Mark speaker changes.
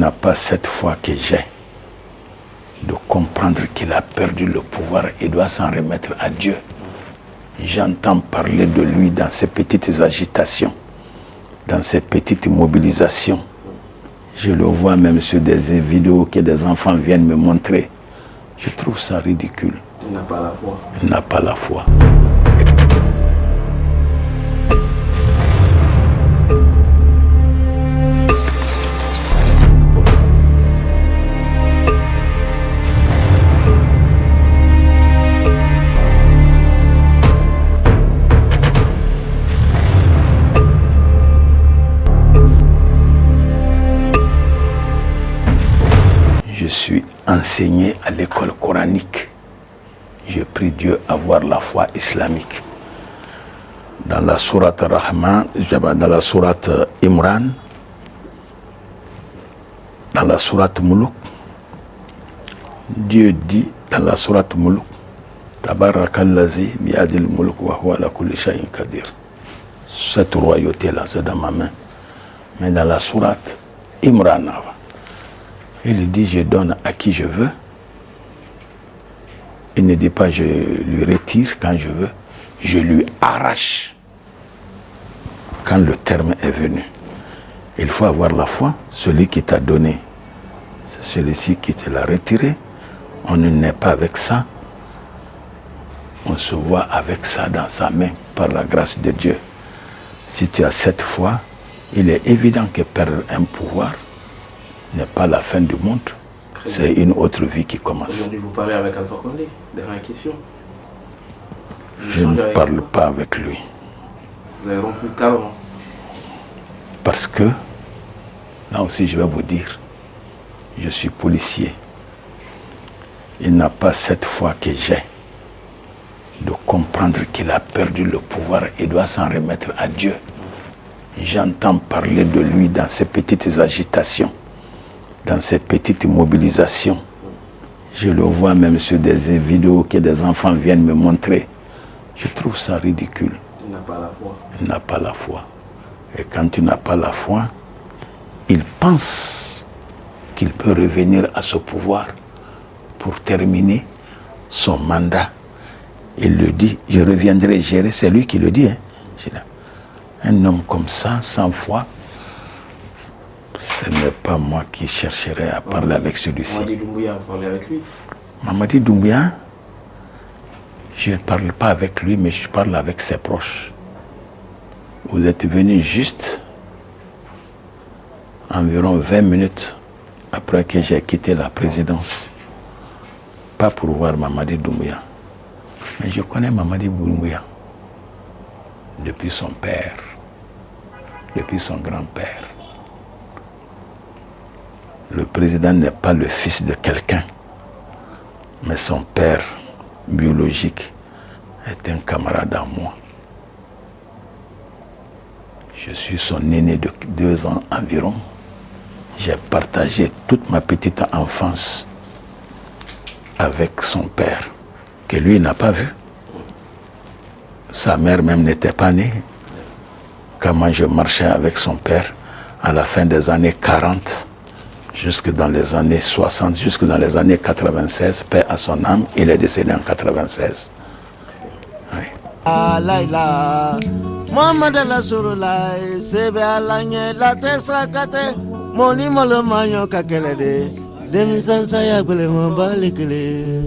Speaker 1: n'a pas cette foi que j'ai de comprendre qu'il a perdu le pouvoir et doit s'en remettre à Dieu. J'entends parler de lui dans ces petites agitations, dans ces petites mobilisations. Je le vois même sur des vidéos que des enfants viennent me montrer. Je trouve ça ridicule.
Speaker 2: Il n'a pas la foi.
Speaker 1: Il n'a pas la foi. Je suis enseigné à l'école coranique. Je prie Dieu avoir la foi islamique. Dans la sourate Rahman, dans la sourate Imran, dans la sourate Muluk, Dieu dit dans la sourate Muluk, Tabarakallazi biadil muluk wa huwa ala kulli shay'in qadir. Cette royauté-là, c'est dans ma main. Mais dans la sourate Imran, il dit je donne à qui je veux. Il ne dit pas je lui retire quand je veux, je lui arrache quand le terme est venu. Il faut avoir la foi. Celui qui t'a donné, c'est celui-ci qui te l'a retiré. On ne naît pas avec ça. On se voit avec ça dans sa main par la grâce de Dieu. Si tu as cette foi, il est évident que perdre un pouvoir n'est pas la fin du monde. C'est une autre vie qui commence.
Speaker 2: Aujourd'hui, vous parlez avec Alpha Condé, dernière question.
Speaker 1: Je ne parle pas avec lui.
Speaker 2: Vous avez rompu carrément.
Speaker 1: Parce que, là aussi je vais vous dire, je suis policier. Il n'a pas cette foi que j'ai de comprendre qu'il a perdu le pouvoir et doit s'en remettre à Dieu. J'entends parler de lui dans ces petites agitations, dans ces petites mobilisations. Je le vois même sur des vidéos que des enfants viennent me montrer. Je trouve ça ridicule.
Speaker 2: Il n'a pas la foi.
Speaker 1: Il n'a pas la foi. Et quand tu n'as pas la foi, il pense qu'il peut revenir à ce pouvoir pour terminer son mandat. Il le dit, je reviendrai gérer, c'est lui qui le dit. Un homme comme ça, sans foi, ce n'est pas moi qui chercherai à parler avec celui-ci.
Speaker 2: Mamadi Doumbouya, vous parlez avec lui?
Speaker 1: Mamadi Doumbouya, je ne parle pas avec lui, mais je parle avec ses proches. Vous êtes venu juste environ 20 minutes après que j'ai quitté la présidence. Pas pour voir Mamadi Doumbouya. Mais je connais Mamadi Doumbouya depuis son père, depuis son grand-père. Le président n'est pas le fils de quelqu'un, mais son père biologique est un camarade à moi. Je suis son aîné de 2 ans environ. J'ai partagé toute ma petite enfance avec son père, que lui n'a pas vu. Sa mère même n'était pas née. Comment je marchais avec son père à la fin des années 40, jusque dans les années 60, jusque dans les années 96, paix à son âme, il est décédé en 96. Oui. Muhammad Rasulullah sebe alanye la tesra kate moni molo manyo kakele de demi sansa ya gule mo balikele.